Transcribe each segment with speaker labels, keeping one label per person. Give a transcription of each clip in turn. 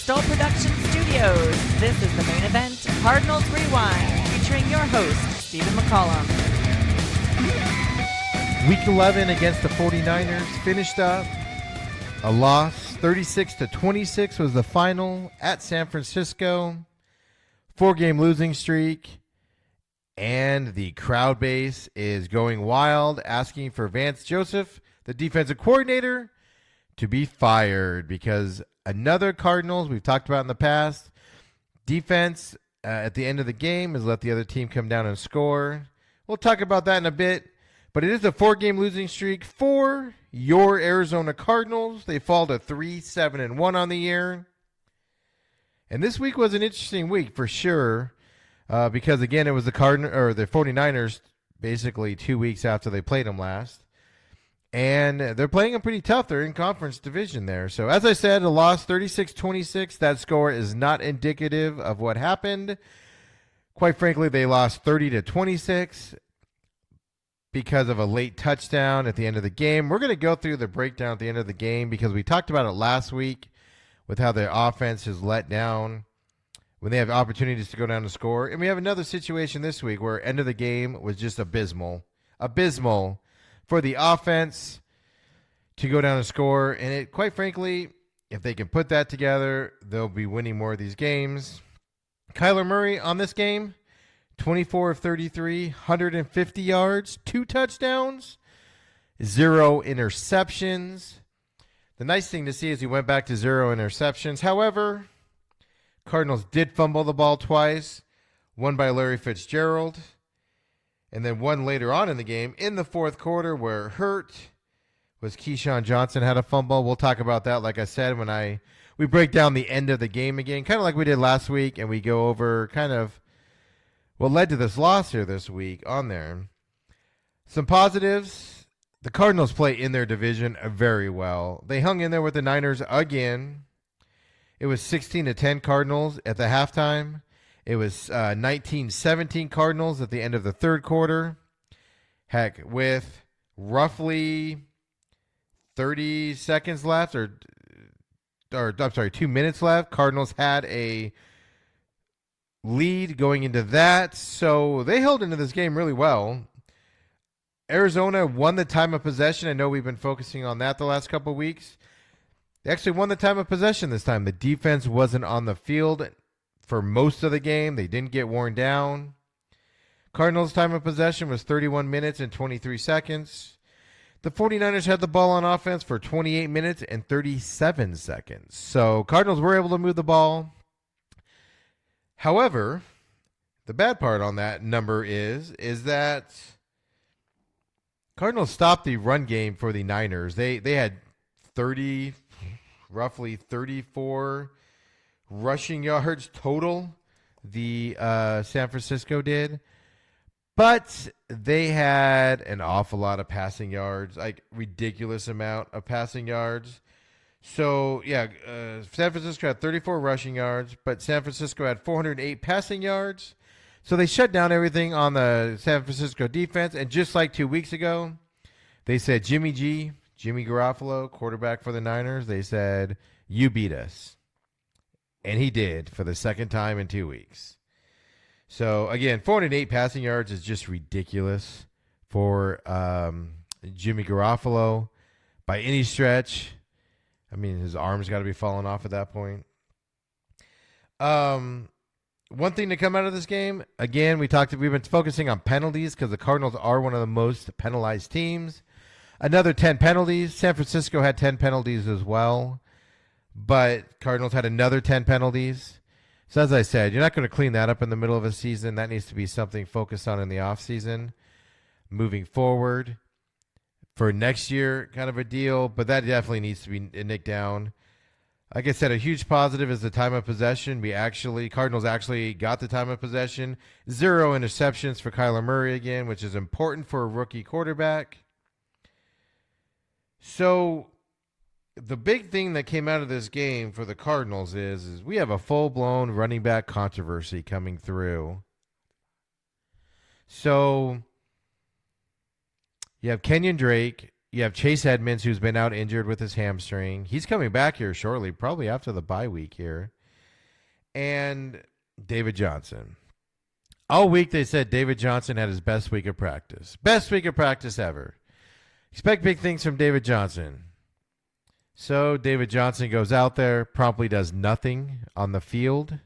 Speaker 1: Stoll Production Studios. This is the main event, Cardinals Rewind, featuring your host, Steven McCollum.
Speaker 2: Week 11 against the 49ers finished up a loss. 36-26 was the final at San Francisco. 4-game losing streak. And the crowd base is going wild, asking for Vance Joseph, the defensive coordinator, to be fired because another Cardinals we've talked about in the past, defense at the end of the game has let the other team come down and score. We'll talk about that in a bit, but it is a 4-game losing streak for your Arizona Cardinals. They fall to 3-7-1 on the year. And this week was an interesting week for sure. Because again, it was the 49ers basically 2 weeks after they played them last. And they're playing them pretty tough. They're in conference division there. So as I said, a loss 36-26. That score is not indicative of what happened. Quite frankly, they lost 30-26 because of a late touchdown at the end of the game. We're going to go through the breakdown at the end of the game because we talked about it last week with how their offense is let down when they have opportunities to go down and score. And we have another situation this week where end of the game was just abysmal. Abysmal for the offense to go down and score. And it, quite frankly, if they can put that together, they'll be winning more of these games. Kyler Murray on this game, 24 of 33, 150 yards, 2 touchdowns, 0 interceptions. The nice thing to see is he went back to 0 interceptions. However, Cardinals did fumble the ball twice, one by Larry Fitzgerald, and then one later on in the game in the fourth quarter where hurt was Keyshawn Johnson had a fumble. We'll talk about that, like I said, when we break down the end of the game again, kind of like we did last week, and we go over kind of what led to this loss here this week on there. Some positives. The Cardinals play in their division very well. They hung in there with the Niners again. It was 16-10 Cardinals at the halftime. It was 19-17 Cardinals at the end of the third quarter. Heck, with roughly 30 seconds left, or I'm sorry, 2 minutes left, Cardinals had a lead going into that. So they held into this game really well. Arizona won the time of possession. I know we've been focusing on that the last couple of weeks. They actually won the time of possession this time. The defense wasn't on the field for most of the game. They didn't get worn down. Cardinals' time of possession was 31 minutes and 23 seconds. The 49ers had the ball on offense for 28 minutes and 37 seconds. So Cardinals were able to move the ball. However, the bad part on that number is that Cardinals stopped the run game for the Niners. They had roughly 34 rushing yards total, the San Francisco did. But they had an awful lot of passing yards, like ridiculous amount of passing yards. So, yeah, San Francisco had 34 rushing yards, but San Francisco had 408 passing yards. So they shut down everything on the San Francisco defense. And just like 2 weeks ago, they said Jimmy Garoppolo, quarterback for the Niners, they said, you beat us. And he did for the second time in 2 weeks. So, again, 408 passing yards is just ridiculous for Jimmy Garoppolo by any stretch. I mean, his arm's got to be falling off at that point. One thing to come out of this game, again, we've been focusing on penalties because the Cardinals are one of the most penalized teams. Another 10 penalties. San Francisco had 10 penalties as well, but Cardinals had another 10 penalties. So as I said, you're not going to clean that up in the middle of a season. That needs to be something focused on in the offseason moving forward for next year, kind of a deal, but that definitely needs to be nicked down. Like I said, a huge positive is the time of possession. Cardinals actually got the time of possession. 0 interceptions for Kyler Murray again, which is important for a rookie quarterback. So the big thing that came out of this game for the Cardinals is we have a full-blown running back controversy coming through. So you have Kenyon Drake. You have Chase Edmonds, who's been out injured with his hamstring. He's coming back here shortly, probably after the bye week here. and David Johnson. All week they said David Johnson had his best week of practice. Best week of practice ever. Expect big things from David Johnson. So David Johnson goes out there, promptly does nothing on the field.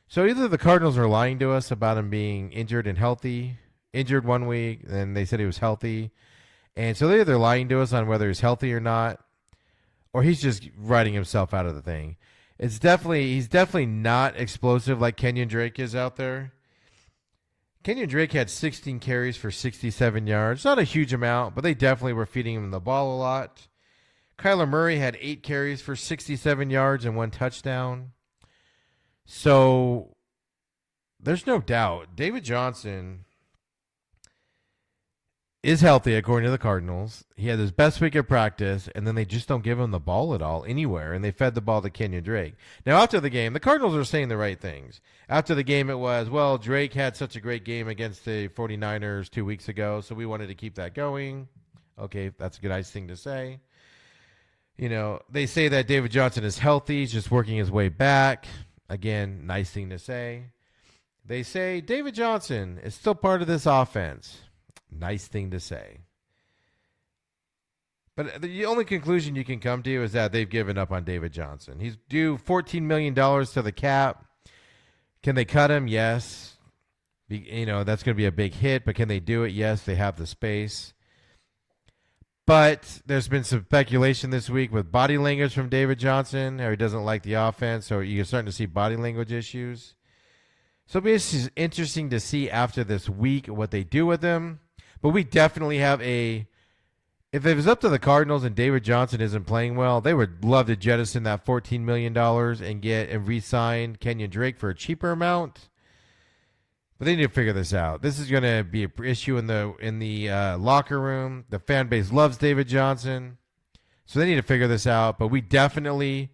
Speaker 2: So either the Cardinals are lying to us about him being injured and healthy. Injured one week, then they said he was healthy. And so they're either lying to us on whether he's healthy or not, or he's just writing himself out of the thing. He's definitely not explosive like Kenyon Drake is out there. Kenyon Drake had 16 carries for 67 yards. Not a huge amount, but they definitely were feeding him the ball a lot. Kyler Murray had 8 carries for 67 yards and 1 touchdown. So there's no doubt David Johnson is healthy according to the Cardinals. He had his best week of practice, and then they just don't give him the ball at all anywhere, and they fed the ball to Kenyon Drake. Now, after the game, the Cardinals are saying the right things. After the game, it was, well, Drake had such a great game against the 49ers 2 weeks ago, so we wanted to keep that going. Okay, that's a nice thing to say. You know, they say that David Johnson is healthy. He's just working his way back. Again, nice thing to say. They say David Johnson is still part of this offense. Nice thing to say. But the only conclusion you can come to is that they've given up on David Johnson. He's due $14 million to the cap. Can they cut him? Yes. You know, that's going to be a big hit, but can they do it? Yes, they have the space. But there's been some speculation this week with body language from David Johnson, how he doesn't like the offense, so you're starting to see body language issues. So it's interesting to see after this week what they do with him. But we definitely have if it was up to the Cardinals and David Johnson isn't playing well, they would love to jettison that $14 million and re-sign Kenyon Drake for a cheaper amount. But they need to figure this out. This is going to be an issue in the locker room. The fan base loves David Johnson, so they need to figure this out. But we definitely,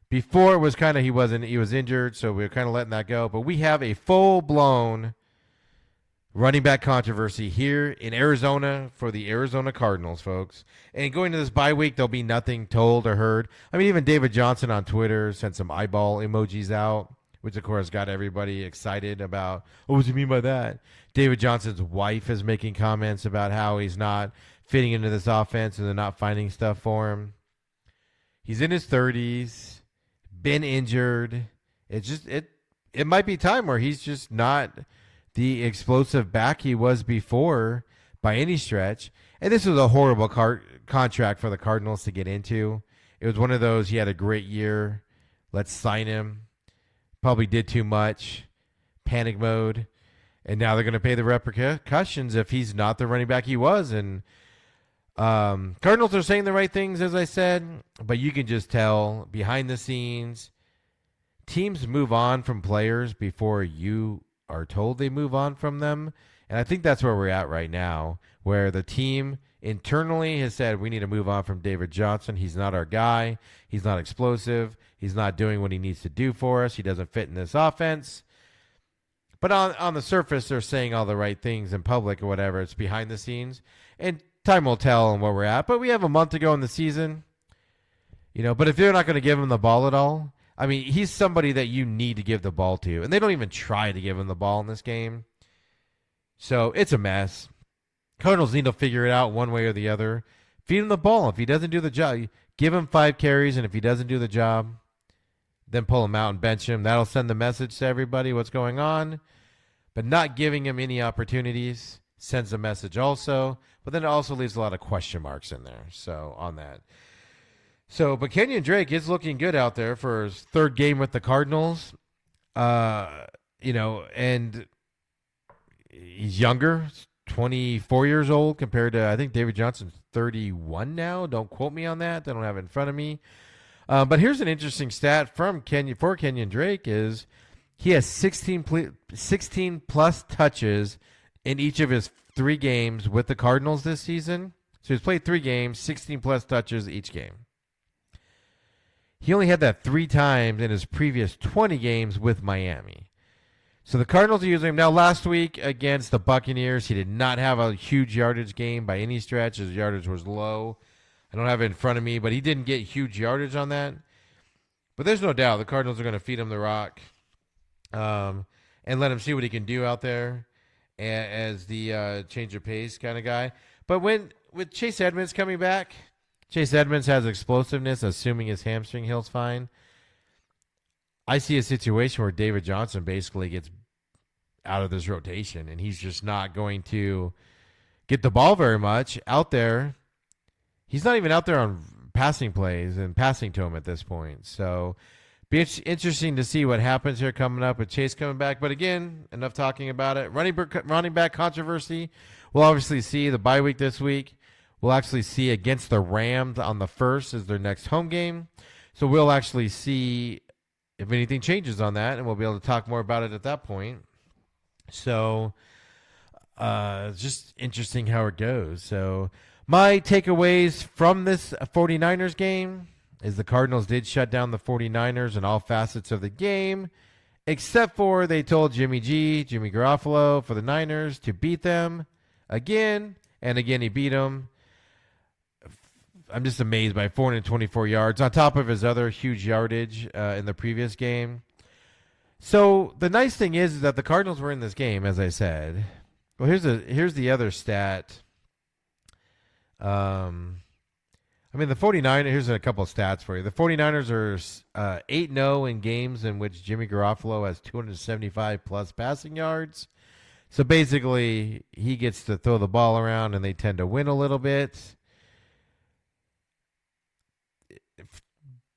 Speaker 2: before it was kind of he was injured, so we were kind of letting that go. But we have a full-blown running back controversy here in Arizona for the Arizona Cardinals, folks. And going to this bye week, there'll be nothing told or heard. I mean, even David Johnson on Twitter sent some eyeball emojis out, which, of course, got everybody excited about, what does he mean by that? David Johnson's wife is making comments about how he's not fitting into this offense and they're not finding stuff for him. He's in his 30s, been injured. It might be time where he's just not the explosive back he was before by any stretch. And this was a horrible contract for the Cardinals to get into. It was one of those, he had a great year, let's sign him. Probably did too much, panic mode, and now they're going to pay the repercussions if he's not the running back he was. And Cardinals are saying the right things, as I said, but you can just tell behind the scenes, teams move on from players before you are told they move on from them. And I think that's where we're at right now, where the team internally has said we need to move on from David Johnson. He's not our guy. He's not explosive. He's not doing what he needs to do for us. He doesn't fit in this offense. But on the surface, they're saying all the right things in public or whatever. It's behind the scenes. And time will tell on where we're at. But we have a month to go in the season. You know, but if they're not going to give him the ball at all, I mean, he's somebody that you need to give the ball to. And they don't even try to give him the ball in this game. So it's a mess. Cardinals need to figure it out one way or the other. Feed him the ball. If he doesn't do the job, give him 5 carries. And if he doesn't do the job, then pull him out and bench him. That'll send the message to everybody what's going on. But not giving him any opportunities sends a message also. But then it also leaves a lot of question marks in there. So on that. So, but Kenyon Drake is looking good out there for his 3rd game with the Cardinals. You know, and he's younger, 24 years old compared to, I think David Johnson's 31 now. Don't quote me on that. I don't have it in front of me. But here's an interesting stat for Kenyon Drake is he has 16 plus touches in each of his 3 games with the Cardinals this season. So he's played 3 games, 16 plus touches each game. He only had that 3 times in his previous 20 games with Miami. So the Cardinals are using him. Now, last week against the Buccaneers, he did not have a huge yardage game by any stretch. His yardage was low. I don't have it in front of me, but he didn't get huge yardage on that. But there's no doubt the Cardinals are going to feed him the rock, and let him see what he can do out there as the change of pace kind of guy. But with Chase Edmonds coming back, Chase Edmonds has explosiveness, assuming his hamstring heals fine. I see a situation where David Johnson basically gets out of this rotation, and he's just not going to get the ball very much out there. He's not even out there on passing plays and passing to him at this point. So be interesting to see what happens here coming up with Chase coming back. But again, enough talking about it. Running back controversy. We'll obviously see the bye week this week. We'll actually see against the Rams on the 1st is their next home game. So we'll actually see if anything changes on that, and we'll be able to talk more about it at that point. So it's just interesting how it goes. So my takeaways from this 49ers game is the Cardinals did shut down the 49ers in all facets of the game, except for they told Jimmy Garoppolo for the Niners to beat them again, and again he beat them. I'm just amazed by 424 yards on top of his other huge yardage in the previous game. So the nice thing is that the Cardinals were in this game, as I said. Well, here's the other stat. The 49ers, here's a couple of stats for you. The 49ers are 8-0 in games in which Jimmy Garoppolo has 275 plus passing yards. So basically, he gets to throw the ball around and they tend to win a little bit.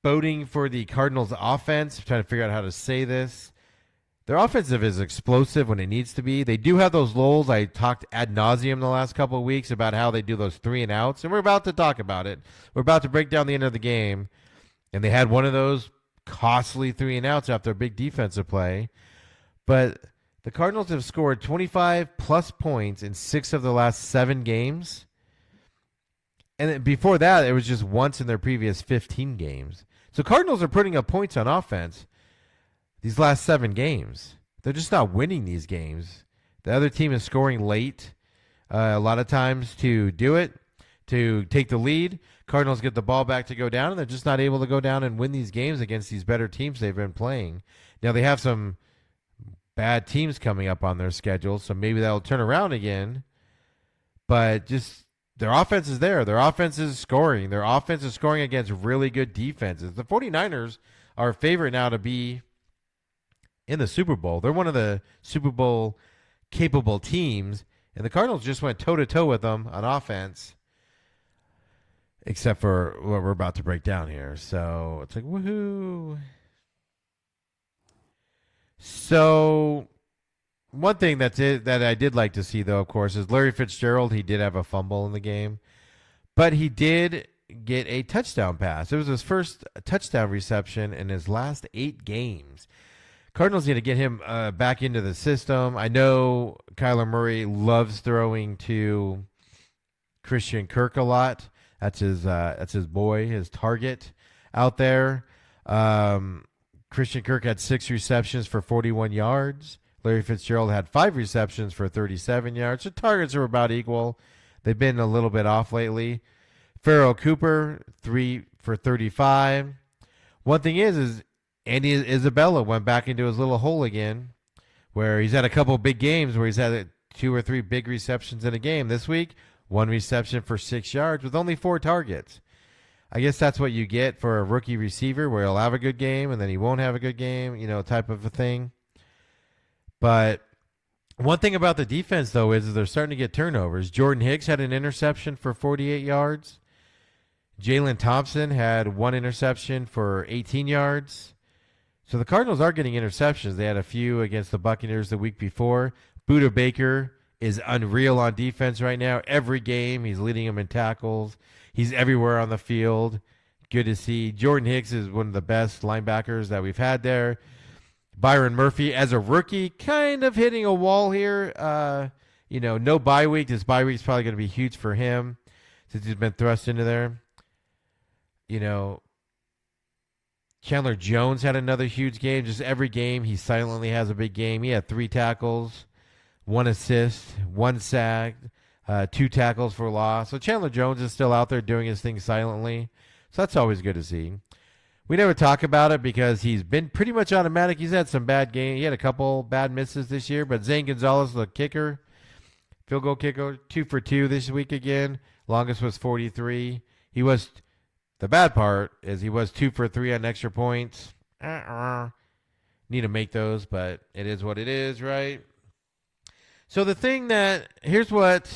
Speaker 2: Voting for the Cardinals offense, trying to figure out how to say this. Their offensive is explosive when it needs to be. They do have those lulls. I talked ad nauseum the last couple of weeks about how they do those 3 and outs, and we're about to talk about it. We're about to break down the end of the game, and they had one of those costly 3 and outs after a big defensive play. But the Cardinals have scored 25 plus points in 6 of the last 7 games. And before that, it was just once in their previous 15 games. So Cardinals are putting up points on offense these last 7 games. They're just not winning these games. The other team is scoring late a lot of times to do it, to take the lead. Cardinals get the ball back to go down, and they're just not able to go down and win these games against these better teams they've been playing. Now, they have some bad teams coming up on their schedule, so maybe that'll turn around again. But just their offense is there. Their offense is scoring. Their offense is scoring against really good defenses. The 49ers are a favorite now to be in the Super Bowl. They're one of the Super Bowl capable teams, and the Cardinals just went toe-to-toe with them on offense, except for what we're about to break down here. So it's like, woohoo. So one thing that I did like to see, though, of course, is Larry Fitzgerald. He did have a fumble in the game, but he did get a touchdown pass. It was his first touchdown reception in his last 8 games. Cardinals need to get him back into the system. I know Kyler Murray loves throwing to Christian Kirk a lot. That's his boy, his target out there. Christian Kirk had 6 receptions for 41 yards. Larry Fitzgerald had 5 receptions for 37 yards. The targets are about equal. They've been a little bit off lately. Farrell Cooper, 3 for 35. One thing is Andy Isabella went back into his little hole again, where he's had a couple big games where he's had 2 or 3 big receptions in a game. This week, 1 reception for 6 yards with only 4 targets. I guess that's what you get for a rookie receiver, where he'll have a good game and then he won't have a good game, type of a thing. But one thing about the defense, though, is they're starting to get turnovers. Jordan Hicks had an interception for 48 yards. Jalen Thompson had 1 interception for 18 yards. So the Cardinals are getting interceptions. They had a few against the Buccaneers the week before. Budda Baker is unreal on defense right now. Every game, he's leading them in tackles. He's everywhere on the field. Good to see. Jordan Hicks is one of the best linebackers that we've had there. Byron Murphy, as a rookie, kind of hitting a wall here. No bye week. This bye week is probably going to be huge for him since he's been thrust into there. Chandler Jones had another huge game. Just every game, he silently has a big game. He had 3 tackles, 1 assist, 1 sack, 2 tackles for loss. So Chandler Jones is still out there doing his thing silently. So that's always good to see. We never talk about it because he's been pretty much automatic. He's had some bad games. He had a couple bad misses this year, but Zane Gonzalez, the kicker, field goal kicker, 2 for 2 this week again. Longest was 43. He was, the bad part is he was 2 for 3 on extra points. Need to make those, but it is what it is, right? So here's what,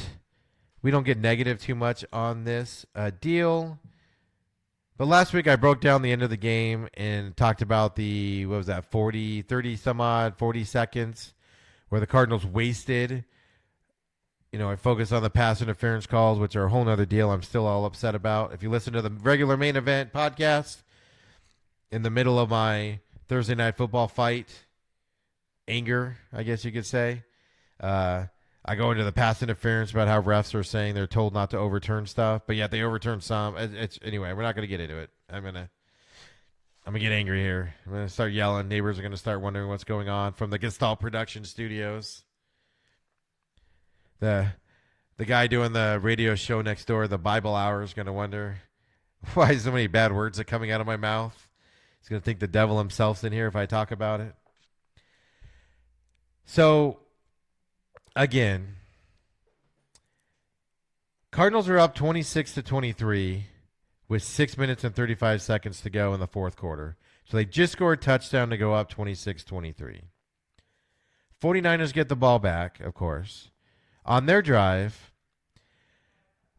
Speaker 2: we don't get negative too much on this deal. But last week I broke down the end of the game and talked about 30 some odd, 40 seconds where the Cardinals wasted. I focused on the pass interference calls, which are a whole nother deal I'm still all upset about. If you listen to the regular main event podcast, in the middle of my Thursday night football fight, anger, I guess you could say, I go into the pass interference about how refs are saying they're told not to overturn stuff, but yet they overturn some. Anyway, we're not going to get into it. I'm gonna get angry here. I'm gonna start yelling. Neighbors are gonna start wondering what's going on from the Gestalt production studios. The guy doing the radio show next door, the Bible Hour, is gonna wonder why so many bad words are coming out of my mouth. He's gonna think the devil himself's in here if I talk about it. So, again, Cardinals are up 26-23 with 6 minutes and 35 seconds to go in the fourth quarter. So they just scored a touchdown to go up 26-23. 49ers get the ball back, of course, on their drive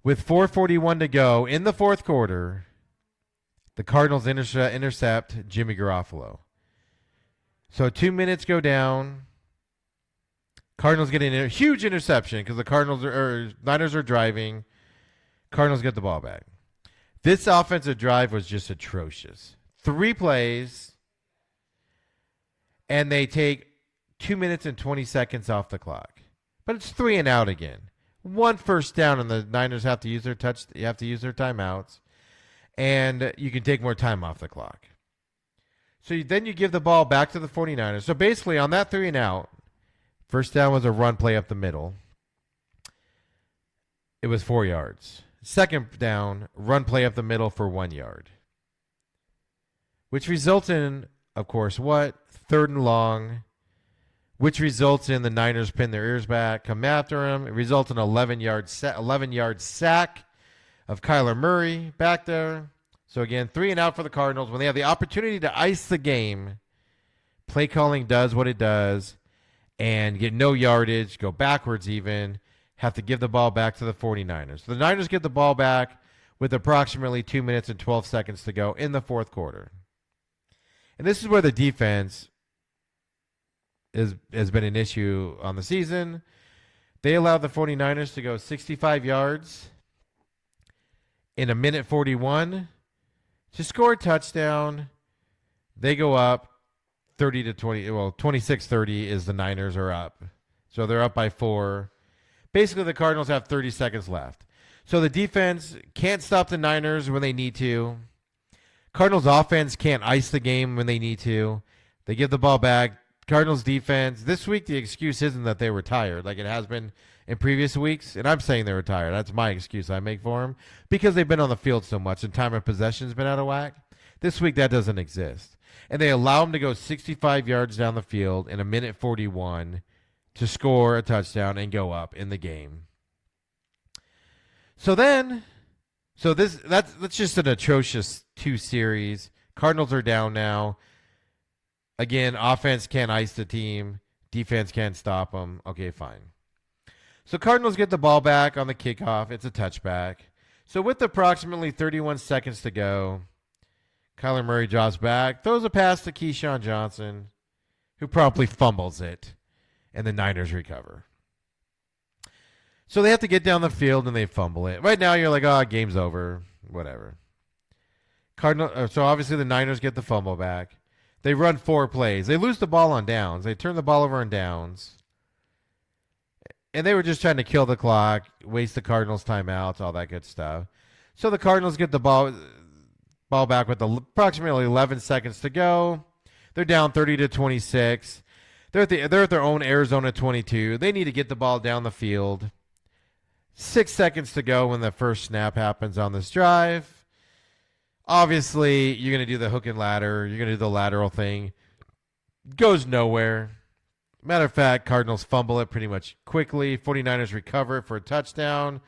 Speaker 2: with 4:41 to go in the fourth quarter. The Cardinals intercept Jimmy Garoppolo. So 2 minutes go down. Cardinals get a huge interception because the Niners are driving. Cardinals get the ball back. This offensive drive was just atrocious. 3 plays, and they take 2 minutes and 20 seconds off the clock. But it's 3 and out again. 1 first down, and the Niners have to use their timeouts, and you can take more time off the clock. So then you give the ball back to the 49ers. So basically, on that 3 and out, first down was a run play up the middle. It was 4 yards. Second down, run play up the middle for 1 yard. Which results in, of course, what? 3rd and long. Which results in the Niners pin their ears back, come after him. It results in an 11-yard sack of Kyler Murray back there. So again, 3 and out for the Cardinals. When they have the opportunity to ice the game, play calling does what it does and get no yardage, go backwards even, have to give the ball back to the 49ers. So the Niners get the ball back with approximately 2 minutes and 12 seconds to go in the fourth quarter. And this is where the defense has been an issue on the season. They allowed the 49ers to go 65 yards in a minute 41 to score a touchdown. They go up 30-20. Well, 26-30 is the Niners are up. So they're up by 4. Basically, the Cardinals have 30 seconds left. So the defense can't stop the Niners when they need to. Cardinals offense can't ice the game when they need to. They give the ball back. Cardinals defense, this week the excuse isn't that they were tired like it has been in previous weeks. And I'm saying they were tired. That's my excuse I make for them. Because they've been on the field so much and time of possession has been out of whack. This week that doesn't exist. And they allow them to go 65 yards down the field in a minute 41 to score a touchdown and go up in the game. That's just an atrocious 2 series. Cardinals are down now. Again, offense can't ice the team. Defense can't stop them. Okay, fine. So Cardinals get the ball back on the kickoff. It's a touchback. So with approximately 31 seconds to go, Kyler Murray drops back, throws a pass to Keyshawn Johnson, who promptly fumbles it, and the Niners recover. So they have to get down the field, and they fumble it. Right now, you're like, oh, game's over, whatever. So obviously the Niners get the fumble back. They run 4 plays. They lose the ball on downs. They turn the ball over on downs. And they were just trying to kill the clock, waste the Cardinals' timeouts, all that good stuff. So the Cardinals get the ball back with approximately 11 seconds to go. They're down 30-26. They're at their own Arizona 22. They need to get the ball down the field. 6 seconds to go when the first snap happens on this drive. Obviously, you're going to do the hook and ladder. You're going to do the lateral thing. Goes nowhere. Matter of fact, Cardinals fumble it pretty much quickly. 49ers recover it for a touchdown.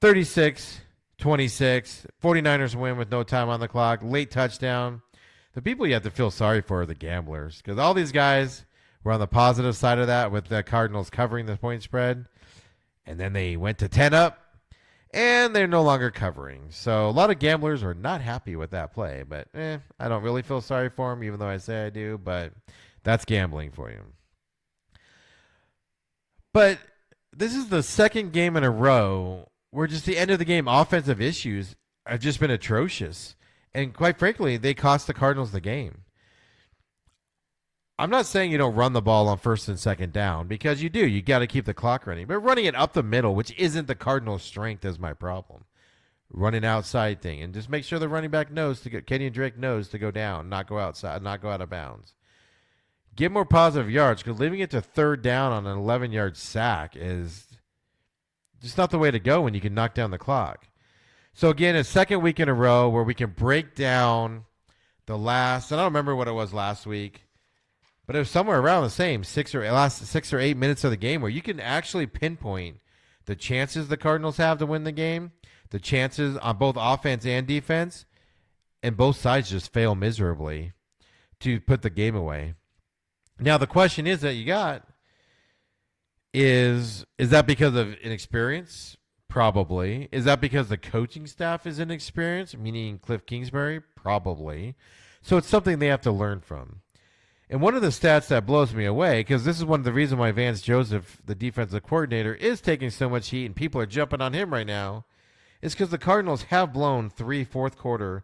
Speaker 2: 36-26. 49ers win with no time on the clock. Late touchdown. The people you have to feel sorry for are the gamblers, because all these guys were on the positive side of that with the Cardinals covering the point spread. And then they went to 10 up. And they're no longer covering. So a lot of gamblers are not happy with that play. But I don't really feel sorry for them, even though I say I do. But that's gambling for you. But this is the second game in a row where just the end of the game offensive issues have just been atrocious. And quite frankly, they cost the Cardinals the game. I'm not saying you don't run the ball on first and second down, because you do. You got to keep the clock running. But running it up the middle, which isn't the Cardinals' strength, is my problem. Running outside thing. And just make sure the running back knows to go, Kenyon Drake knows to go down, not go outside, not go out of bounds. Get more positive yards, because leaving it to third down on an 11-yard sack is just not the way to go when you can knock down the clock. So again, a second week in a row where we can break down the last, I don't remember what it was last week, but it was somewhere around the same, last 6 or 8 minutes of the game, where you can actually pinpoint the chances the Cardinals have to win the game, the chances on both offense and defense, and both sides just fail miserably to put the game away. Now, the question is that you got is that because of inexperience? Probably. Is that because the coaching staff is inexperienced, meaning Cliff Kingsbury? Probably. So it's something they have to learn from. And one of the stats that blows me away, because this is one of the reasons why Vance Joseph, the defensive coordinator, is taking so much heat and people are jumping on him right now, is because the Cardinals have blown 3 fourth quarter,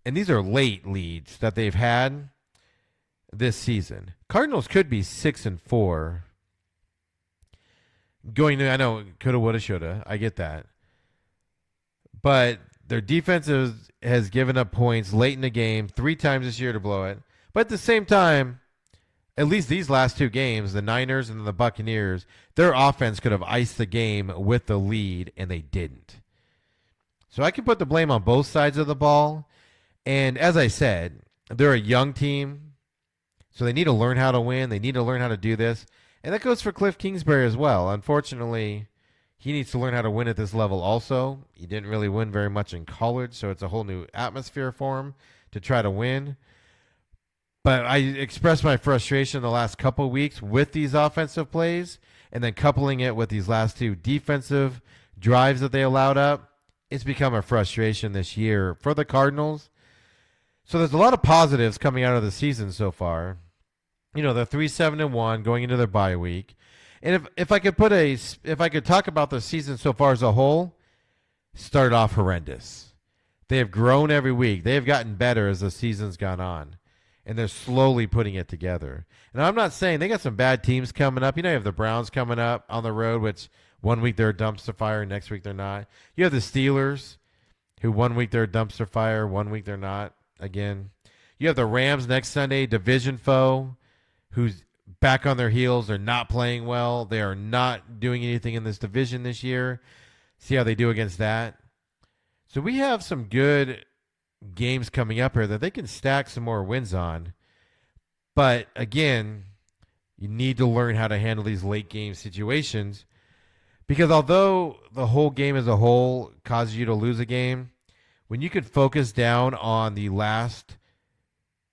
Speaker 2: and these are late leads that they've had this season. Cardinals could be 6-4 going to, I know, coulda, woulda, shoulda. I get that. But their defense has given up points late in the game 3 times this year to blow it. But at the same time, at least these last 2 games, the Niners and the Buccaneers, their offense could have iced the game with the lead, and they didn't. So I can put the blame on both sides of the ball. And as I said, they're a young team, so they need to learn how to win. They need to learn how to do this. And that goes for Cliff Kingsbury as well. Unfortunately, he needs to learn how to win at this level also. He didn't really win very much in college, so it's a whole new atmosphere for him to try to win. But I expressed my frustration the last couple of weeks with these offensive plays, and then coupling it with these last 2 defensive drives that they allowed up. It's become a frustration this year for the Cardinals. So there's a lot of positives coming out of the season so far. You know, they're 3-7-1 going into their bye week. And if I could talk about the season so far as a whole, started off horrendous. They have grown every week. They have gotten better as the season's gone on. And they're slowly putting it together. And I'm not saying they got some bad teams coming up. You know, you have the Browns coming up on the road, which one week they're a dumpster fire, next week they're not. You have the Steelers, who one week they're a dumpster fire, one week they're not again. You have the Rams next Sunday, division foe, who's back on their heels. They're not playing well. They are not doing anything in this division this year. See how they do against that. So we have some good games coming up here that they can stack some more wins on. But again, you need to learn how to handle these late game situations, because although the whole game as a whole causes you to lose a game, when you can focus down on the last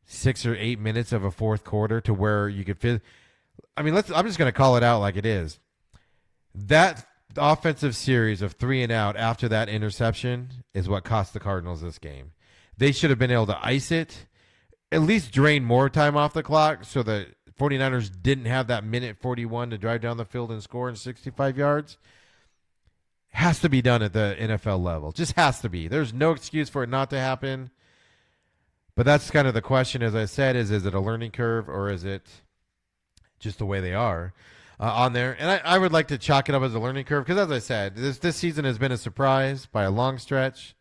Speaker 2: 6 or 8 minutes of a fourth quarter to where you could fit, I'm just going to call it out like it is. That offensive series of 3 and out after that interception is what cost the Cardinals this game. They should have been able to ice it, at least drain more time off the clock so the 49ers didn't have that minute 41 to drive down the field and score in 65 yards. Has to be done at the NFL level. Just has to be. There's no excuse for it not to happen. But that's kind of the question, as I said, is it a learning curve or is it just the way they are on there? And I would like to chalk it up as a learning curve because, as I said, this season has been a surprise by a long stretch.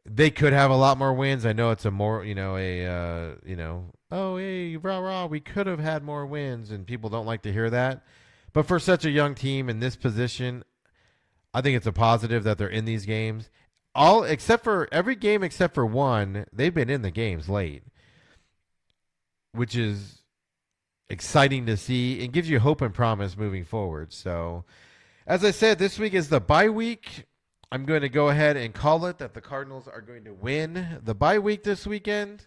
Speaker 2: They could have a lot more wins. I know it's a more, oh, hey, rah, rah, we could have had more wins, and people don't like to hear that. But for such a young team in this position, I think it's a positive that they're in these games. all except for every game except for one, they've been in the games late, which is exciting to see and gives you hope and promise moving forward. So, as I said, this week is the bye week. I'm going to go ahead and call it that the Cardinals are going to win the bye week this weekend.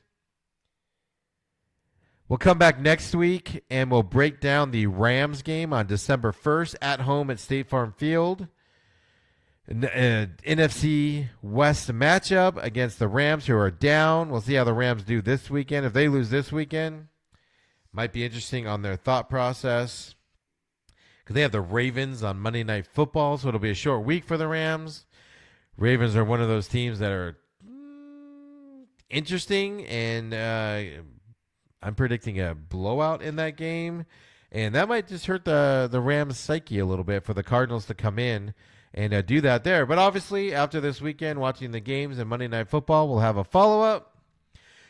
Speaker 2: We'll come back next week and we'll break down the Rams game on December 1st at home at State Farm Field. NFC West matchup against the Rams, who are down. We'll see how the Rams do this weekend. If they lose this weekend, might be interesting on their thought process, because they have the Ravens on Monday Night Football, so it'll be a short week for the Rams. Ravens are one of those teams that are interesting, and I'm predicting a blowout in that game, and that might just hurt the Rams' psyche a little bit for the Cardinals to come in and do that there. But obviously, after this weekend, watching the games and Monday Night Football, we'll have a follow-up.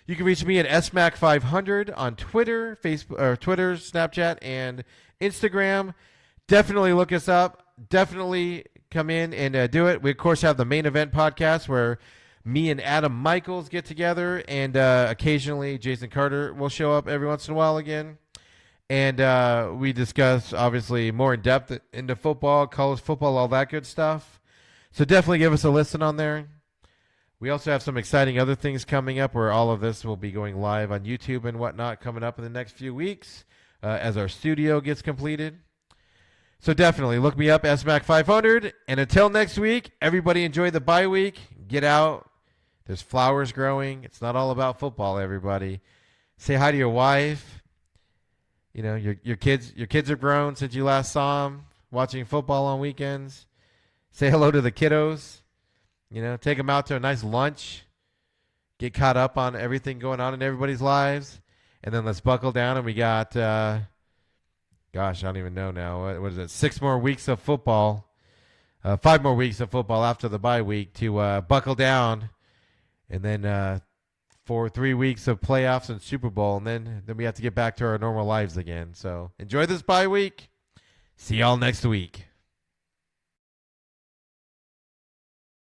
Speaker 2: You can reach me at SMAC500 on Twitter, Facebook, or Twitter, Snapchat, and Instagram. Definitely look us up. Definitely come in and do it. We, of course, have the Main Event podcast where me and Adam Michaels get together, and occasionally Jason Carter will show up every once in a while again. And we discuss, obviously, more in depth into football, college football, all that good stuff. So definitely give us a listen on there. We also have some exciting other things coming up where all of this will be going live on YouTube and whatnot coming up in the next few weeks as our studio gets completed. So definitely look me up, SMAC500. And until next week, everybody enjoy the bye week. Get out. There's flowers growing. It's not all about football, everybody. Say hi to your wife. You know, your kids are grown since you last saw them watching football on weekends. Say hello to the kiddos. You know, take them out to a nice lunch. Get caught up on everything going on in everybody's lives. And then let's buckle down. And we got, gosh, I don't even know now. What is it? 6 more weeks of football. 5 more weeks of football after the bye week to buckle down. And then for 3 weeks of playoffs and Super Bowl. And then we have to get back to our normal lives again. So enjoy this bye week. See y'all next week.